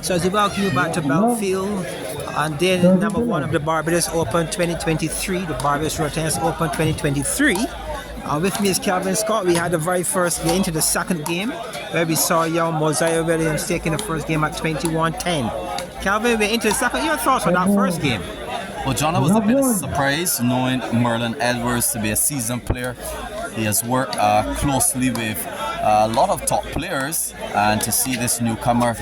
So as we welcome you back to Belfield on day number one of the Barbados Open 2023, the Barbados Road Tennis Open 2023. With me is Calvin Scott. We had the very first game into the second game where we saw young Mosai Williams taking the first game at 21-10. Calvin, we're into the second. Your thoughts on that first game? Well, John, I was a bit surprised knowing Merlon Edwards to be a seasoned player. He has worked closely with a lot of top players, and to see this newcomer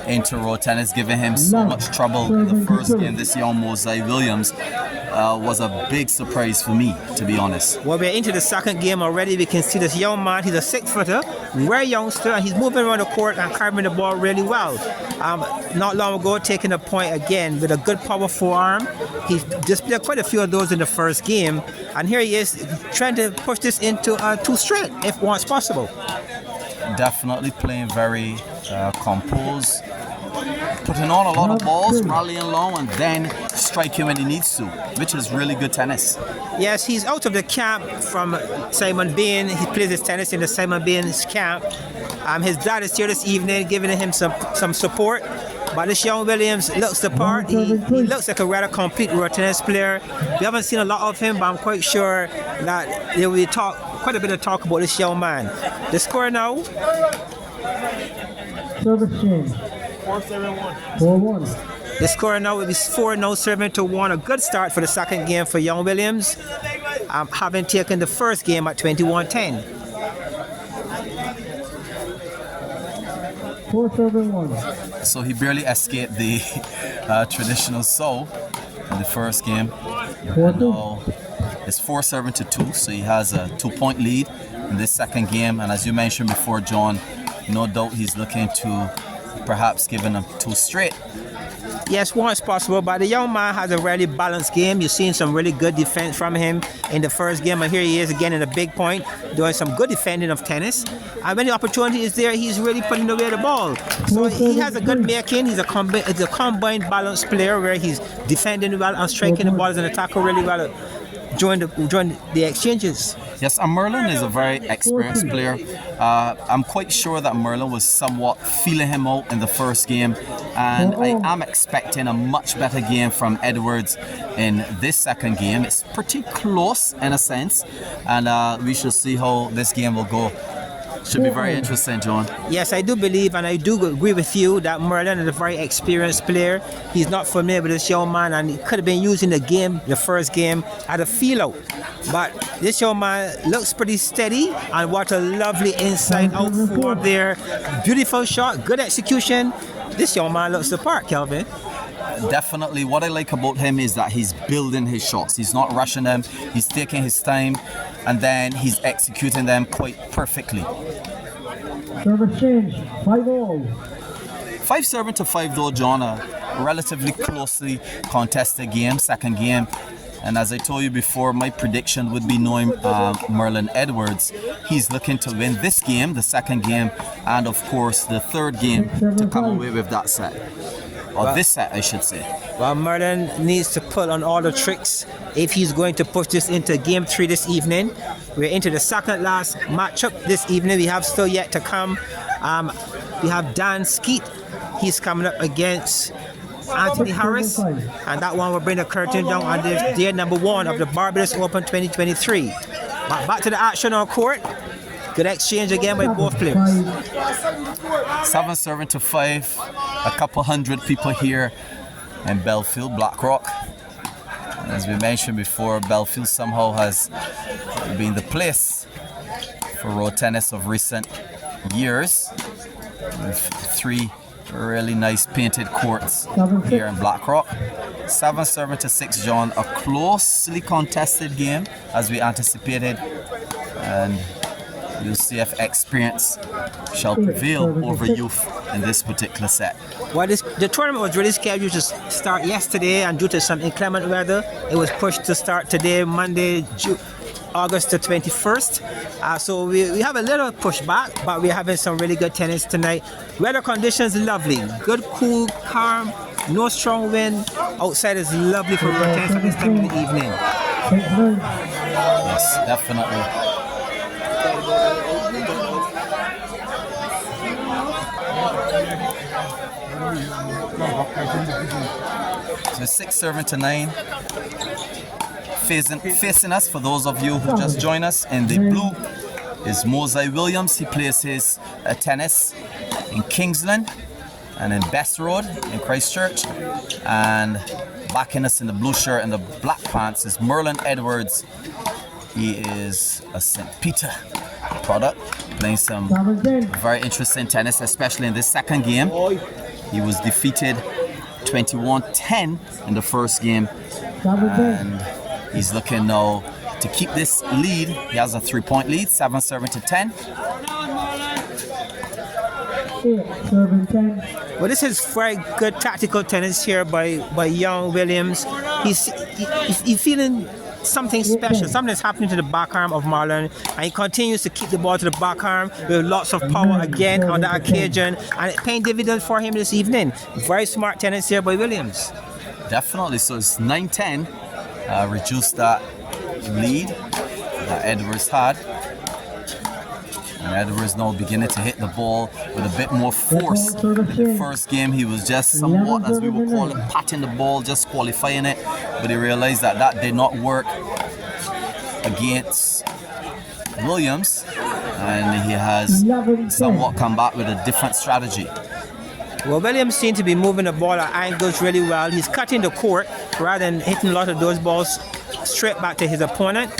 into road tennis giving him so much trouble in the first game, this young Mosai Williams, was a big surprise for me, to be honest. Well, we're into the second game already. We can see this young man. He's a 6-footer, very youngster, and he's moving around the court and carrying the ball really well. Not long ago, taking a point again with a good power forearm. He displayed quite a few of those in the first game, and here he is trying to push this into 2 straight, if once possible. Definitely playing very composed, putting on a lot of balls, rallying low, and then striking when he needs to, which is really good tennis. Yes, he's out of the camp from Simon Bain. He plays his tennis in the Simon Bain's camp. His dad is here this evening giving him some support. But this young Williams looks the part. He looks like a rather complete road tennis player. We haven't seen a lot of him, but I'm quite sure that there will be quite a bit of talk about this young man. The score now? Service change. 4-1. The score now will be 4-0, serving to 1. A good start for the second game for young Williams, having taken the first game at 21-10. 4-7-1. So he barely escaped the traditional soul in the first game. Now it's 4-7-2, so he has a 2-point lead in this second game. And as you mentioned before, John, no doubt he's looking to perhaps give him 2 straight. Yes, once possible, but the young man has a really balanced game. You've seen some really good defense from him in the first game, and here he is again in a big point, doing some good defending of tennis. And when the opportunity is there, he's really putting away the ball. So he has a good making. He's a combined balanced player where he's defending well and striking the ball as an attacker really well during the exchanges. Yes, and Merlon is a very experienced player. I'm quite sure that Merlon was somewhat feeling him out in the first game, and I am expecting a much better game from Edwards in this second game. It's pretty close in a sense, and we shall see how this game will go. Should be very interesting, John. Yes, I do believe and I do agree with you that Merlon is a very experienced player. He's not familiar with this young man, and he could have been using the first game, at a feel out. But this young man looks pretty steady, and what a lovely inside-out form there. Beautiful shot, good execution. This young man looks the part, Kelvin. Definitely. What I like about him is that he's building his shots. He's not rushing them. He's taking his time, and then he's executing them quite perfectly. Service change. 5-all. 5-7-5 though, John. A relatively closely contested game, second game. And as I told you before, my prediction would be knowing Merlon Edwards. He's looking to win this game, the second game, and of course the third game to come away with that set. Or this set, I should say. Well, Merlon needs to pull on all the tricks if he's going to push this into game 3 this evening. We're into the second last matchup this evening. We have still yet to come. We have Dan Skeet. He's coming up against Anthony Harris, and that one will bring the curtain down on day number 1 of the Barbados Open 2023. But back to the action on court. Good exchange again by both players. 7-7-5. A couple hundred people here in Belfield, Blackrock. As we mentioned before, Belfield somehow has been the place for road tennis of recent years, with 3 really nice painted courts here in Blackrock. 7-6, John. A closely contested game as we anticipated, and you'll see if experience shall prevail over youth in this particular set. Well, the tournament was really scheduled to start yesterday, and due to some inclement weather, it was pushed to start today, Monday, August the 21st. So we have a little pushback, but we're having some really good tennis tonight. Weather conditions lovely. Good, cool, calm, no strong wind. Outside is lovely for road tennis at this time of the evening. Yes, definitely. So 6 serving to 9. Facing us, for those of you who just joined us, in the blue is Mosai Williams. He plays his tennis in Kingsland and in Best Road in Christchurch. And backing us in the blue shirt and the black pants is Merlon Edwards. He is a St. Peter product, playing some very interesting tennis, especially in this second game. He was defeated 21-10 in the first game, and he's looking now to keep this lead. He has a 3-point lead, 7 serving to 10. Well, this is very good tactical tennis here by young Williams. He's feeling something special. Something's happening to the backarm of Merlon, and he continues to keep the ball to the backarm with lots of power again on that occasion, and it's paying dividends for him this evening. Very smart tennis here by Williams. Definitely. So it's 9-10. Reduced that lead that Edwards had. And Edwards now beginning to hit the ball with a bit more force. In the first game, he was just somewhat, as we would call it, patting the ball, just qualifying it. But he realized that that did not work against Williams. And he has somewhat come back with a different strategy. Well, Williams seems to be moving the ball at angles really well. He's cutting the court rather than hitting a lot of those balls straight back to his opponent.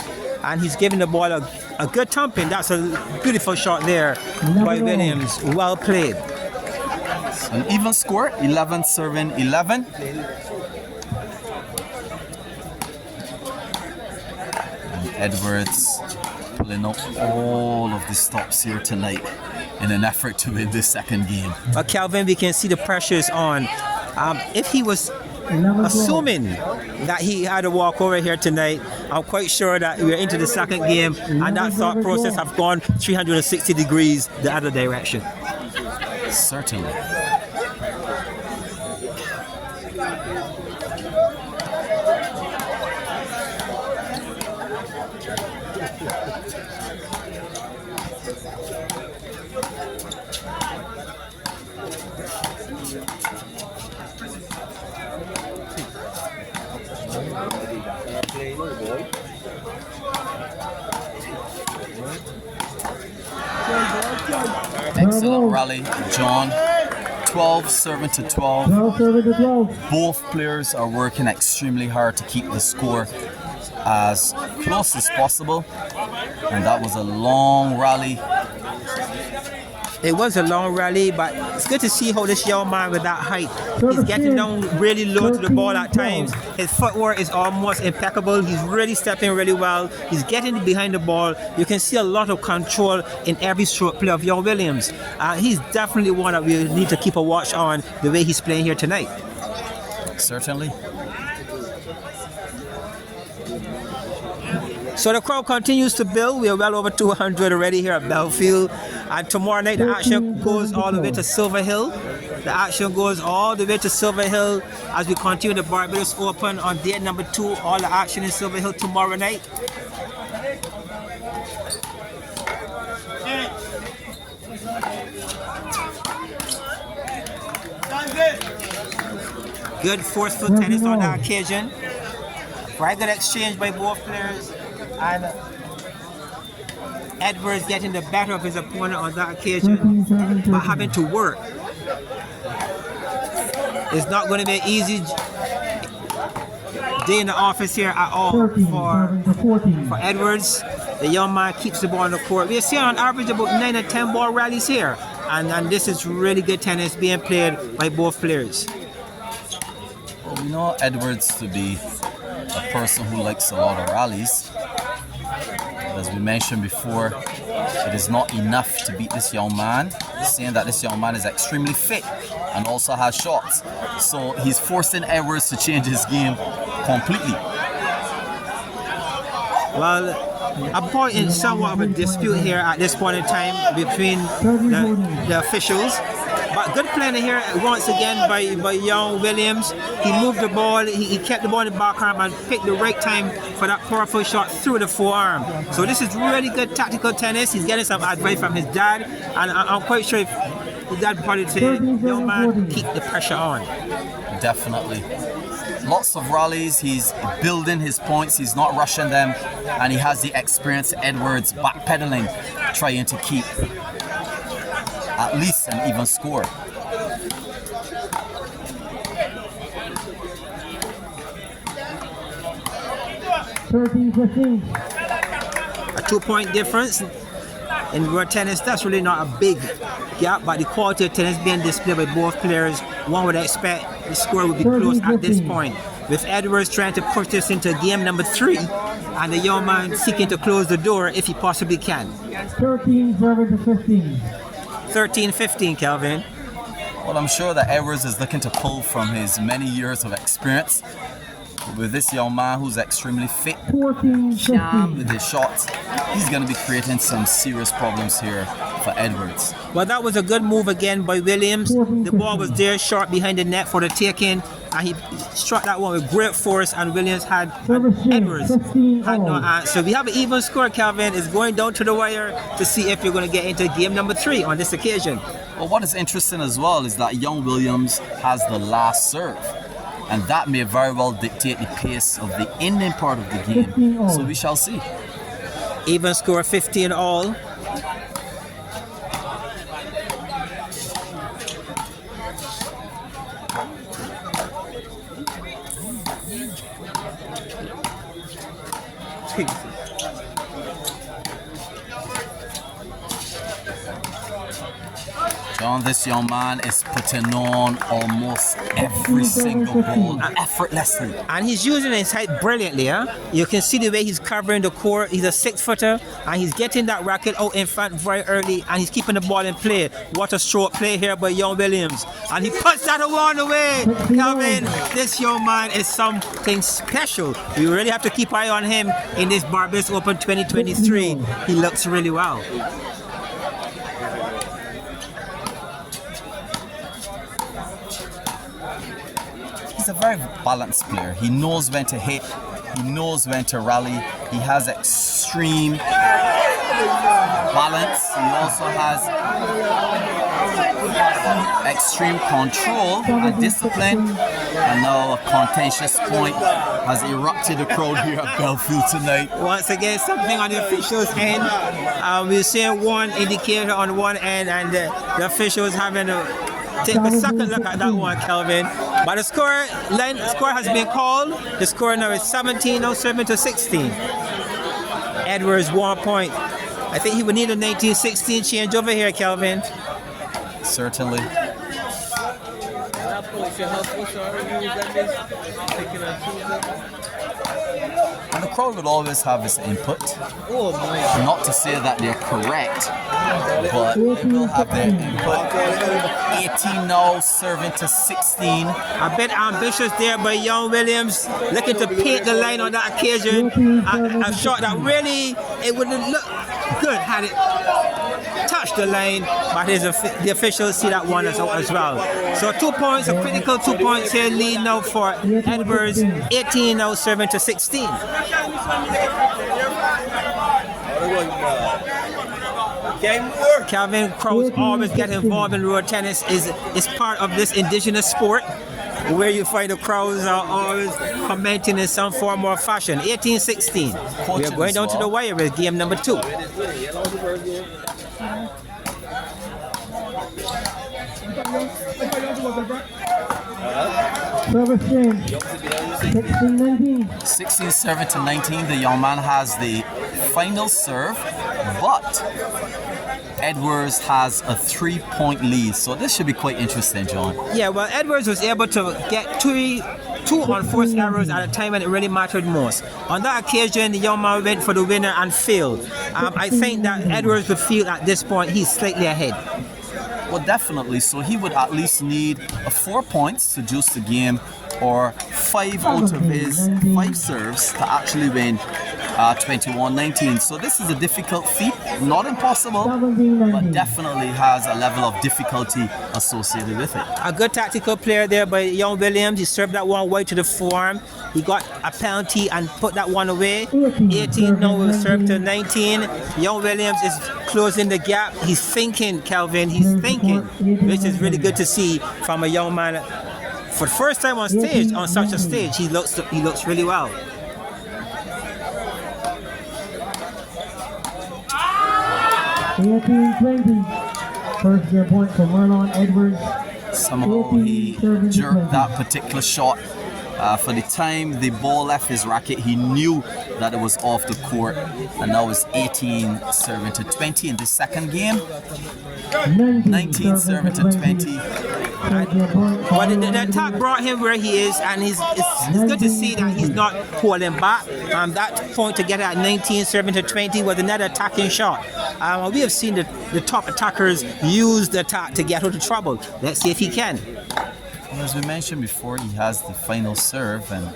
And he's giving the ball a good thumping. That's a beautiful shot there by Williams. Well played. An even score, 11 serving 11. And Edwards pulling up all of the stops here tonight in an effort to win this second game. But Calvin, we can see the pressure is on. If he was assuming that he had a walk over here tonight, I'm quite sure that we're into the second game, and that thought process have gone 360 degrees the other direction. Certainly. Excellent rally, John. 12 serving to 12. Both players are working extremely hard to keep the score as close as possible. And that was a long rally. It was a long rally, but it's good to see how this young man with that height, he's getting down really low to the ball at times. His footwork is almost impeccable. He's really stepping really well. He's getting behind the ball. You can see a lot of control in every stroke play of young Williams. He's definitely one that we need to keep a watch on the way he's playing here tonight. Certainly. So the crowd continues to build. We are well over 200 already here at Belfield. And tomorrow night the action goes all the way to Silver Hill. The action goes all the way to Silver Hill as we continue the Barbados Open on day number 2. All the action in Silver Hill tomorrow night. Good forceful tennis on that occasion. Very good exchange by both players. And Edwards getting the better of his opponent on that occasion, but having to work. It's not going to be an easy day in the office here at all for Edwards. The young man keeps the ball on the court. We're seeing on average about 9 or 10 ball rallies here, and this is really good tennis being played by both players. Well, we know Edwards to be a person who likes a lot of rallies. As we mentioned before, it is not enough to beat this young man, saying that this young man is extremely fit and also has shots. So he's forcing Edwards to change his game completely. Well, a point in somewhat of a dispute here at this point in time between the officials. But good playing here once again by young Williams. He moved the ball, he kept the ball in the backarm and picked the right time for that powerful shot through the forearm. So this is really good tactical tennis. He's getting some advice from his dad, and I'm quite sure that part to young man keep the pressure on. Definitely. Lots of rallies. He's building his points. He's not rushing them. And he has the experience. Edwards backpedaling, trying to keep at least an even score. 13-15. A 2-point difference in world tennis, that's really not a big gap, but the quality of tennis being displayed by both players, one would expect the score would be close at this point. With Edwards trying to push this into game number 3, and the young man seeking to close the door if he possibly can. 13-15. 13-15, Kelvin. Well, I'm sure that Edwards is looking to pull from his many years of experience. With this young man who's extremely fit, 14-15. with his shots, he's going to be creating some serious problems here for Edwards. Well, that was a good move again by Williams. The ball was there short behind the net for the taking, and he struck that one with great force, and Williams had, and Edwards had no answer. We have an even score, Calvin. It's going down to the wire to see if you're going to get into game number 3 on this occasion. Well, what is interesting as well is that young Williams has the last serve, and that may very well dictate the pace of the ending part of the game. So we shall see. Even score 15 all. John, this young man is putting on almost every single ball effortlessly. And he's using his height brilliantly. You can see the way he's covering the court. He's a 6-footer, and he's getting that racket out in front very early, and he's keeping the ball in play. What a stroke play here by young Williams. And he puts that one away. Calvin, this young man is something special. We really have to keep eye on him in this Barbados Open 2023. He looks really well. He's a very balanced player. He knows when to hit, he knows when to rally. He has extreme balance. He also has extreme control and discipline. And now a contentious point has erupted the crowd here at Belfield tonight. Once again, something on the officials' end. We're seeing one indicator on one end, and the officials having to take a second look at that one, Kelvin. But the score has been called. The score now is 17-16. Edwards 1 point. I think he would need a 19-16 change over here, Kelvin. Certainly. And the crowd would always have his input. Not to say that they're correct, but they will have their input. 18 now, serving to 16. A bit ambitious there by young Williams, looking to paint the line on that occasion. A shot that really, it would look good had it touched the line, but the officials see that one as well. So 2 points, a critical 2 points here, lead now for Edwards. 18 now, serving to 16. Calvin Krause always get involved in road tennis. Is part of this indigenous sport where you find the crowds are always commenting in some form or fashion. 18-16. We are going down to the wire with game number 2. Service change. 16-19. 16 serving to 19. The young man has the final serve, but Edwards has a 3-point lead, so this should be quite interesting, John. Yeah, well, Edwards was able to get two unforced errors at a time when it really mattered most. On that occasion, the young man went for the winner and failed. I think that Edwards would feel at this point he's slightly ahead. Well, definitely. So he would at least need 4 points to juice the game or 5 out of his 5 serves to actually win 21-19. So this is a difficult feat, not impossible, but definitely has a level of difficulty associated with it. A good tactical player there by young Williams. He served that one wide to the forearm. He got a penalty and put that one away. 18 now will serve to 19. Young Williams is closing the gap. He's thinking, Kelvin. He's thinking, which is really good to see from a young man. For the first time on stage, on such a stage, he looks really well. First game point for Merlon Edwards. Somehow he jerked that particular shot. For the time the ball left his racket, he knew that it was off the court, and now it's 18 serving to 20 in the second game. 19 serving to 20. But the attack brought him where he is, and it's good to see that he's not pulling back. That point to get at 19 serving to 20 was another attacking shot. We have seen the top attackers use the attack to get out of trouble. Let's see if he can. As we mentioned before, he has the final serve, and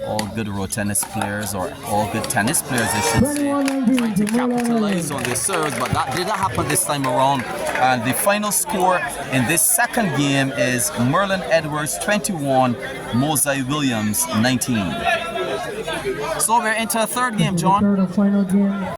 all good road tennis players, or all good tennis players, I should say, trying to capitalize on their serves, but that didn't happen this time around. And the final score in this second game is Merlon Edwards 21, Mosai Williams 19. So we're into a third game, John.